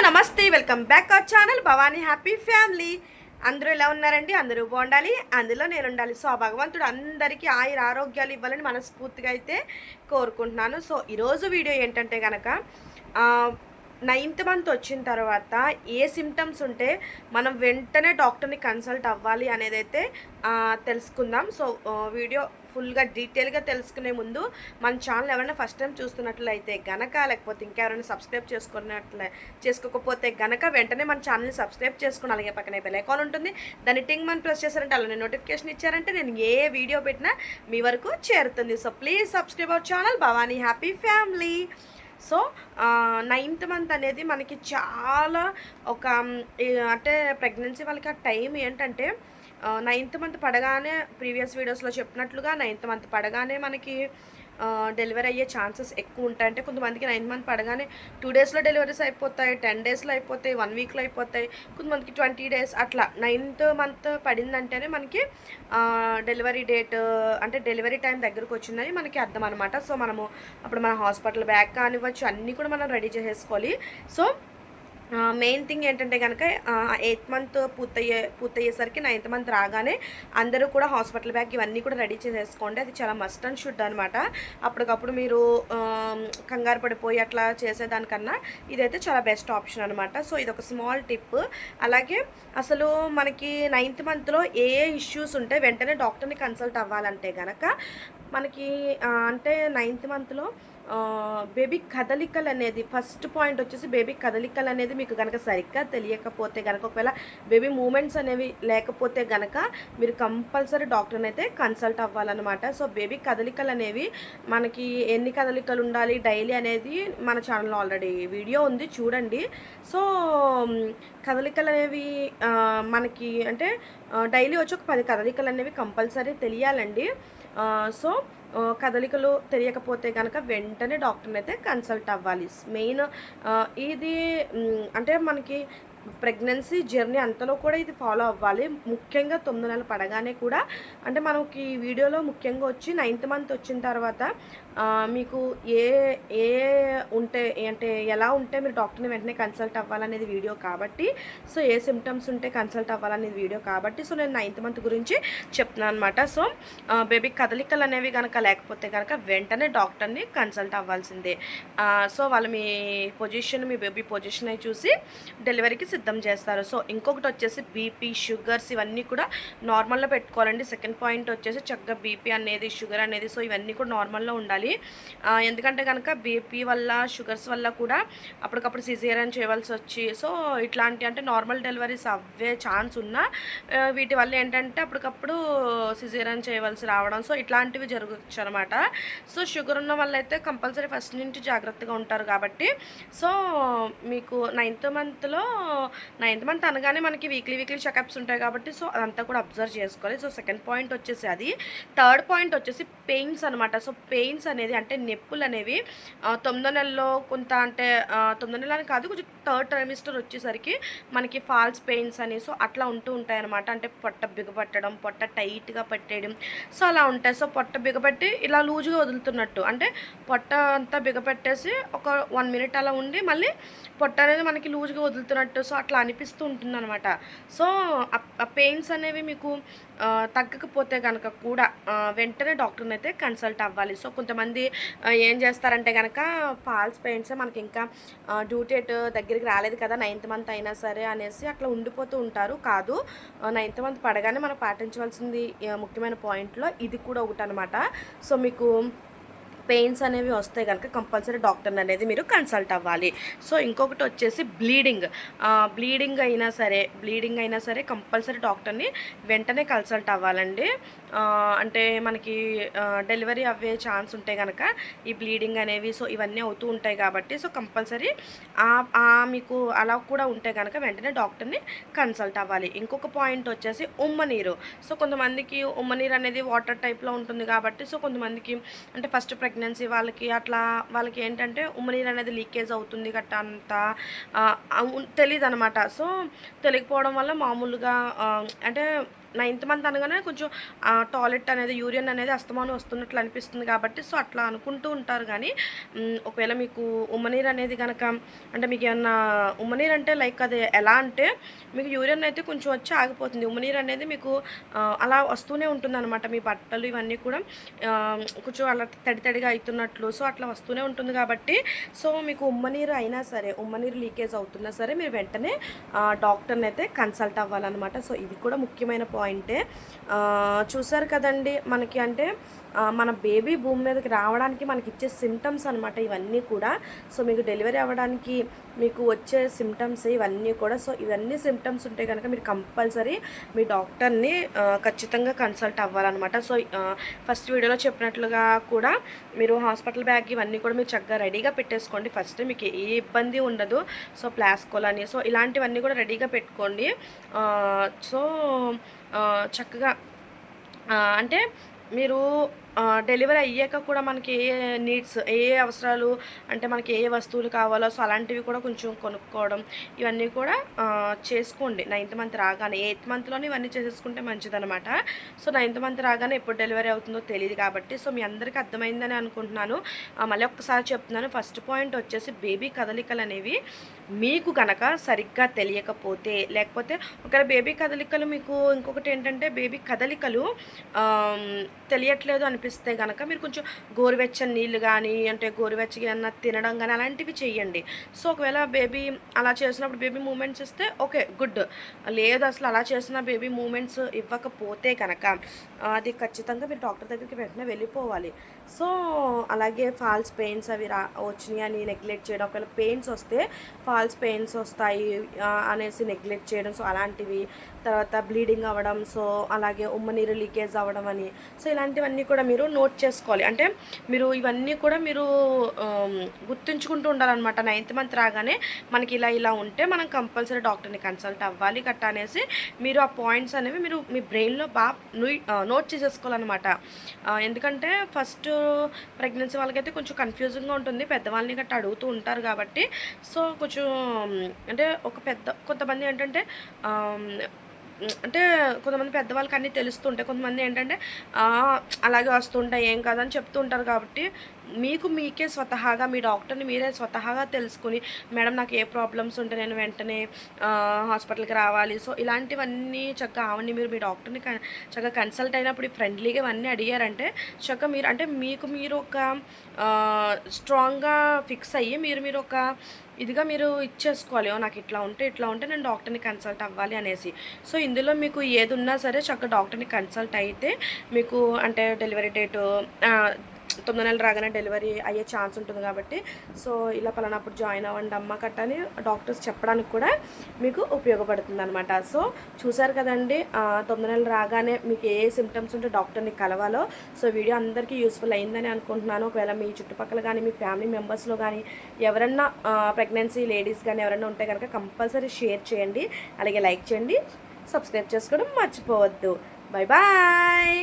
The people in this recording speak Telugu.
నమస్తే, welcome back our channel Bhavani happy family. అందరూ ఎలా ఉన్నారండి? అందరూ బాగుండాలి, అందులో నేను ఉండాలి. సో భగవంతుడు అందరికీ ఆయుర ఆరోగ్యాలు ఇవ్వాలని మనస్ఫూర్తిగా అయితే కోరుకుంటున్నాను. సో ఈరోజు వీడియో ఏంటంటే కనుక 9th మంత్ వచ్చిన తర్వాత ఏ సిమ్టమ్స్ ఉంటే మనం వెంటనే డాక్టర్ని కన్సల్ట్ అవ్వాలి అనేది అయితే తెలుసుకుందాం. సో వీడియో ఫుల్గా డీటెయిల్గా తెలుసుకునే ముందు మన ఛానల్ ఎవరైనా ఫస్ట్ టైం చూస్తున్నట్లయితే గనక, లేకపోతే ఇంకెవరైనా సబ్స్క్రైబ్ చేసుకోకపోతే గనక వెంటనే మన ఛానల్ని సబ్స్క్రైబ్ చేసుకుని అలాగే పక్కనే బెల్ ఐకాన్ ఉంటుంది, దాన్ని టింగ్ మని ప్రెస్ చేశారంటే అలానే నోటిఫికేషన్ ఇచ్చారంటే నేను ఏ వీడియో పెట్టినా మీ వరకు చేరుతుంది. So please subscribe our channel Bhavani happy family. So 9th month అనేది మనకి చాలా ఒక అంటే ప్రెగ్నెన్సీ వాళ్ళకి ఆ టైం ఏంటంటే 9th మంత్ పడగానే ప్రీవియస్ వీడియోస్లో చెప్పినట్లుగా 9th మంత్ పడగానే మనకి డెలివరీ అయ్యే ఛాన్సెస్ ఎక్కువ ఉంటాయి. అంటే కొంతమందికి 9th మంత్ పడగానే 2 డేస్లో డెలివరీస్ అయిపోతాయి, 10 డేస్లో అయిపోతాయి, 1 వీక్లో అయిపోతాయి, కొంతమందికి 20 డేస్ అట్లా. 9th మంత్ పడిందంటేనే మనకి డెలివరీ డేట్ అంటే డెలివరీ టైం దగ్గరకు వచ్చిందని మనకి అర్థం అనమాట. సో మనము అప్పుడు మన హాస్పిటల్ బ్యాగ్ కానివ్వచ్చు అన్నీ కూడా మనం రెడీ చేసేసుకోవాలి. సో మెయిన్ థింగ్ ఏంటంటే కనుక 8th మంత్ పూర్తయ్యేసరికి 9th మంత్ రాగానే అందరూ కూడా హాస్పిటల్ బ్యాగ్ ఇవన్నీ కూడా రెడీ చేసేసుకోండి. అది చాలా మస్ట్ అండ్ షుడ్ అనమాట. అప్పటికప్పుడు మీరు కంగారు పడిపోయి అట్లా చేసేదానికన్నా ఇదైతే చాలా బెస్ట్ ఆప్షన్ అనమాట. సో ఇది ఒక స్మాల్ టిప్. అలాగే అసలు మనకి 9th మంత్లో ఏ ఇష్యూస్ ఉంటే వెంటనే డాక్టర్ని కన్సల్ట్ అవ్వాలంటే కనుక మనకి అంటే 9th మంత్లో బేబీ కదలికలు అనేది ఫస్ట్ పాయింట్ వచ్చేసి బేబీ కదలికలు అనేది మీకు కనుక సరిగ్గా తెలియకపోతే కనుక, ఒకవేళ బేబీ మూమెంట్స్ అనేవి లేకపోతే కనుక మీరు కంపల్సరీ డాక్టర్ని అయితే కన్సల్ట్ అవ్వాలన్నమాట. సో బేబీ కదలికలు అనేవి మనకి ఎన్ని కదలికలు ఉండాలి డైలీ అనేది మన ఛానల్లో ఆల్రెడీ వీడియో ఉంది, చూడండి. సో కదలికలు అనేవి మనకి అంటే డైలీ వచ్చి ఒక 10 కదలికలు అనేవి కంపల్సరీ తెలియాలండి. సో కదలికలు తెలియకపోతే కనుక వెంటనే డాక్టర్ని అయితే కన్సల్ట్ అవ్వాలి. మెయిన్ ఇది అంటే మనకి ప్రెగ్నెన్సీ జర్నీ అంతలో కూడా ఇది ఫాలో అవ్వాలి. ముఖ్యంగా 9 నెలలు పడగానే కూడా అంటే మనకి వీడియోలో ముఖ్యంగా వచ్చి 9th మంత్ వచ్చిన తర్వాత మీకు ఏ ఏ ఉంటే అంటే ఎలా ఉంటే మీరు డాక్టర్ని వెంటనే కన్సల్ట్ అవ్వాలనేది వీడియో కాబట్టి, సో ఏ సిమ్టమ్స్ ఉంటే కన్సల్ట్ అవ్వాలనేది వీడియో కాబట్టి, సో నేను 9th మంత్ గురించి చెప్తున్నాను అనమాట. సో బేబీ కదలికలు అనేవి కనుక లేకపోతే కనుక వెంటనే డాక్టర్ని కన్సల్ట్ అవ్వాల్సిందే. సో వాళ్ళు మీ పొజిషన్, మీ బేబీ పొజిషన్ అయి చూసి డెలివరీకి సిద్ధం చేస్తారు. సో ఇంకొకటి వచ్చేసి బీపీ, షుగర్స్ ఇవన్నీ కూడా నార్మల్లో పెట్టుకోవాలండి. సెకండ్ పాయింట్ వచ్చేసి చక్కగా బీపీ అనేది, షుగర్ అనేది, సో ఇవన్నీ కూడా నార్మల్లో ఉండాలి. ఎందుకంటే కనుక బీపీ వల్ల, షుగర్స్ వల్ల కూడా అప్పటికప్పుడు సిజేరియన్ చేయవలసి వచ్చి, సో ఇట్లాంటి అంటే నార్మల్ డెలివరీస్ అవ్వే ఛాన్స్ ఉన్నా వీటి వల్ల ఏంటంటే అప్పటికప్పుడు సిజేరియన్ చేయవలసి రావడం, సో ఇట్లాంటివి జరగచ్చు అనమాట. సో షుగర్ ఉన్న వల్ల అయితే కంపల్సరీ ఫస్ట్ నుంచి జాగ్రత్తగా ఉంటారు కాబట్టి, సో మీకు 9th మంత్ అనగానే మనకి వీక్లీ చెకప్స్ ఉంటాయి కాబట్టి, సో అదంతా కూడా అబ్జర్వ్ చేసుకోవాలి. సో సెకండ్ పాయింట్ వచ్చేసి అది. థర్డ్ పాయింట్ వచ్చేసి పెయిన్స్ అనమాట. సో పెయిన్స్ అనేది అంటే నొప్పులు అనేవి 9 నెలల్లో కొంత అంటే 9 నెలలని కాదు, కొంచెం 3rd ట్రైమిస్టర్ వచ్చేసరికి మనకి ఫాల్స్ పెయిన్స్ అని సో అట్లా ఉంటూ ఉంటాయి అనమాట. అంటే పొట్ట బిగపట్టడం, పొట్ట టైట్గా పట్టేయడం, సో అలా ఉంటాయి. సో పొట్ట బిగపట్టి ఇలా లూజ్గా వదులుతున్నట్టు, అంటే పొట్ట అంతా బిగపట్టేసి ఒక 1 మినిట్ అలా ఉండి మళ్ళీ పొట్ట అనేది మనకి లూజ్గా వదులుతున్నట్టు, సో అట్లా అనిపిస్తూ ఉంటుంది అనమాట. సో ఆ పెయిన్స్ అనేవి మీకు తగ్గకపోతే కనుక కూడా వెంటనే డాక్టర్ని అయితే కన్సల్ట్ అవ్వాలి. సో కొంతమంది ఏం చేస్తారంటే కనుక ఫాల్స్ పెయిన్స్ మనకి ఇంకా డ్యూ డేట్ దగ్గరికి రాలేదు కదా 9th మంత్ అయినా సరే అనేసి అట్లా ఉండిపోతూ ఉంటారు. కాదు, 9th మంత్ పడగానే మనం పాటించవలసింది ముఖ్యమైన పాయింట్లో ఇది కూడా ఒకటి అనమాట. సో మీకు పెయిన్స్ అనేవి వస్తాయి కనుక కంపల్సరీ డాక్టర్ని అనేది మీరు కన్సల్ట్ అవ్వాలి. సో ఇంకొకటి వచ్చేసి బ్లీడింగ్ అయినా సరే కంపల్సరీ డాక్టర్ని వెంటనే కన్సల్ట్ అవ్వాలండి. అంటే మనకి డెలివరీ అవ్వే ఛాన్స్ ఉంటే కనుక ఈ బ్లీడింగ్ అనేవి సో ఇవన్నీ అవుతూ ఉంటాయి కాబట్టి, సో కంపల్సరీ మీకు అలా కూడా ఉంటే కనుక వెంటనే డాక్టర్ని కన్సల్ట్ అవ్వాలి. ఇంకొక పాయింట్ వచ్చేసి ఉమ్మనీరు. సో కొంతమందికి ఉమ్మనీరు అనేది వాటర్ టైప్లో ఉంటుంది కాబట్టి, సో కొంతమందికి అంటే ఫస్ట్ ప్రెగ్నెన్సీ వాళ్ళకి ఏంటంటే ఉమ్మనీరు అనేది లీకేజ్ అవుతుంది గట్ట అంతా తెలియదు అనమాట. సో తెలియకపోవడం వల్ల మామూలుగా అంటే 9th మంత్ అనగానే కొంచెం టాయిలెట్ అనేది యూరిన్ అనేది అస్తమానం వస్తున్నట్లు అనిపిస్తుంది కాబట్టి సో అట్లా అనుకుంటూ ఉంటారు. కానీ ఒకవేళ మీకు ఉమ్మనీరు అనేది కనుక అంటే మీకు ఏమన్నా ఉమ్మనీరు అంటే లైక్ అది ఎలా అంటే మీకు యూరిన్ అయితే కొంచెం వచ్చి ఆగిపోతుంది. ఉమ్మనీరు అనేది మీకు అలా వస్తూనే ఉంటుందన్నమాట. మీ బట్టలు ఇవన్నీ కూడా కొంచెం అలా తడిగా అవుతున్నట్లు సో అట్లా వస్తూనే ఉంటుంది కాబట్టి సో మీకు ఉమ్మనీరు అయినా సరే ఉమ్మనీరు లీకేజ్ అవుతున్నా సరే మీరు వెంటనే డాక్టర్ని అయితే కన్సల్ట్ అవ్వాలన్నమాట. సో ఇది కూడా ముఖ్యమైన పాయింటే. చూసారు కదండి మనకి అంటే మన బేబీ భూమి మీదకి రావడానికి మనకి ఇచ్చే సిమ్టమ్స్ అనమాట ఇవన్నీ కూడా. సో మీకు డెలివరీ అవ్వడానికి మీకు వచ్చే సిమ్టమ్స్ ఇవన్నీ కూడా. సో ఇవన్నీ సిమ్టమ్స్ ఉంటే కనుక మీరు కంపల్సరీ మీ డాక్టర్ని ఖచ్చితంగా కన్సల్ట్ అవ్వాలన్నమాట. సో ఫస్ట్ వీడియోలో చెప్పినట్లుగా కూడా మీరు హాస్పిటల్ బ్యాగ్ ఇవన్నీ కూడా మీరు చక్కగా రెడీగా పెట్టేసుకోండి. ఫస్ట్ మీకు ఏ ఇబ్బంది ఉండదు. సో ప్లాస్కోల్ అని సో ఇలాంటివన్నీ కూడా రెడీగా పెట్టుకోండి. సో చక్కగా అంటే మీరు డెలివరీ అయ్యాక కూడా మనకి ఏ నీడ్స్ ఏ అవసరాలు అంటే మనకి ఏ వస్తువులు కావాలో సో అలాంటివి కూడా కొంచెం కొనుక్కోవడం ఇవన్నీ కూడా చేసుకోండి. 9th మంత్ రాగానే 8th మంత్లోనే ఇవన్నీ చేసేసుకుంటే మంచిదనమాట. సో 9th మంత్ రాగానే ఎప్పుడు డెలివరీ అవుతుందో తెలియదు కాబట్టి సో మీ అందరికీ అర్థమైందని అనుకుంటున్నాను. మళ్ళీ ఒక్కసారి చెప్తున్నాను. ఫస్ట్ పాయింట్ వచ్చేసి బేబీ కదలికలు అనేవి మీకు కనుక సరిగ్గా తెలియకపోతే లేకపోతే ఒకవేళ బేబీ కదలికలు మీకు ఇంకొకటి ఏంటంటే బేబీ కదలికలు తెలియట్లేదు అనిపిస్తే కనుక మీరు కొంచెం గోరువెచ్చని నీళ్ళు కానీ అంటే గోరువెచ్చగా ఏమన్నా తినడం కానీ అలాంటివి చేయండి. సో ఒకవేళ బేబీ అలా చేసినప్పుడు బేబీ మూమెంట్స్ ఇస్తే ఓకే గుడ్. లేదు అసలు అలా చేసిన బేబీ మూమెంట్స్ ఇవ్వకపోతే కనుక అది ఖచ్చితంగా మీరు డాక్టర్ దగ్గరికి వెంటనే వెళ్ళిపోవాలి. సో అలాగే ఫాల్స్ పెయిన్స్ అవి వచ్చినాయి అని నెగ్లెక్ట్ చేయడం. ఒకవేళ పెయిన్స్ వస్తే ఫాల్స్ పెయిన్స్ వస్తాయి అనేసి నెగ్లెక్ట్ చేయడం. సో అలాంటివి తర్వాత బ్లీడింగ్ అవ్వడం సో అలాగే ఉమ్మనీరు లీకేజ్ అవ్వడం అని సో ఇలాంటివన్నీ కూడా మీరు నోట్ చేసుకోవాలి. అంటే మీరు ఇవన్నీ కూడా మీరు గుర్తుంచుకుంటూ ఉండాలన్నమాట. 9th మంత్ రాగానే మనకి ఇలా ఉంటే మనం కంపల్సరీ డాక్టర్ని కన్సల్ట్ అవ్వాలి గట్ట అనేసి మీరు ఆ పాయింట్స్ అనేవి మీరు మీ బ్రెయిన్లో బాగా నోట్ చేసేసుకోవాలన్నమాట. ఎందుకంటే ఫస్ట్ ప్రెగ్నెన్సీ వాళ్ళకైతే కొంచెం కన్ఫ్యూజింగ్గా ఉంటుంది. పెద్దవాళ్ళని గట్ట అడుగుతూ ఉంటారు కాబట్టి సో కొంచెం అంటే కొంతమంది ఏంటంటే అంటే కొంతమంది పెద్దవాళ్ళకి అన్నీ తెలుస్తుంటాయి. కొంతమంది ఏంటంటే అలాగే వస్తుంటాయి ఏం కాదని చెప్తూ ఉంటారు. కాబట్టి మీకే స్వతహాగా మీ డాక్టర్ని మీరే స్వతహాగా తెలుసుకుని మేడం నాకు ఏ ప్రాబ్లమ్స్ ఉంటే నేను వెంటనే హాస్పిటల్కి రావాలి సో ఇలాంటివన్నీ చక్కగా ఆవండి. మీరు మీ డాక్టర్ని చక్కగా కన్సల్ట్ అయినప్పుడు ఫ్రెండ్లీగా ఇవన్నీ అడిగారంటే చక్కగా మీరు అంటే మీరు ఒక స్ట్రాంగ్గా ఫిక్స్ అయ్యి మీరు ఒక ఇదిగా మీరు ఇచ్చేసుకోవాలి. నాకు ఇట్లా ఉంటే నేను డాక్టర్ని కన్సల్ట్ అవ్వాలి అనేసి. సో ఇందులో మీకు ఏది ఉన్నా సరే చక్కగా డాక్టర్ని కన్సల్ట్ అయితే మీకు అంటే డెలివరీ డేటు 9 నెలలు రాగానే డెలివరీ అయ్యే ఛాన్స్ ఉంటుంది కాబట్టి సో ఇలా పలానప్పుడు జాయిన్ అవ్వండి అమ్మ కట్టని డాక్టర్స్ చెప్పడానికి కూడా మీకు ఉపయోగపడుతుంది అనమాట. సో చూసారు కదండి 9 నెలలు రాగానే మీకు ఏ సిమ్టమ్స్ ఉంటే డాక్టర్ని కలవాలో. సో వీడియో అందరికీ యూస్ఫుల్ అయిందని అనుకుంటున్నాను. ఒకవేళ మీ చుట్టుపక్కల కానీ మీ ఫ్యామిలీ మెంబర్స్లో కానీ ఎవరన్నా ప్రెగ్నెన్సీ లేడీస్ కానీ ఎవరైనా ఉంటే కనుక కంపల్సరీ షేర్ చేయండి. అలాగే లైక్ చేయండి, సబ్స్క్రైబ్ చేసుకోవడం మర్చిపోవద్దు. Bye bye.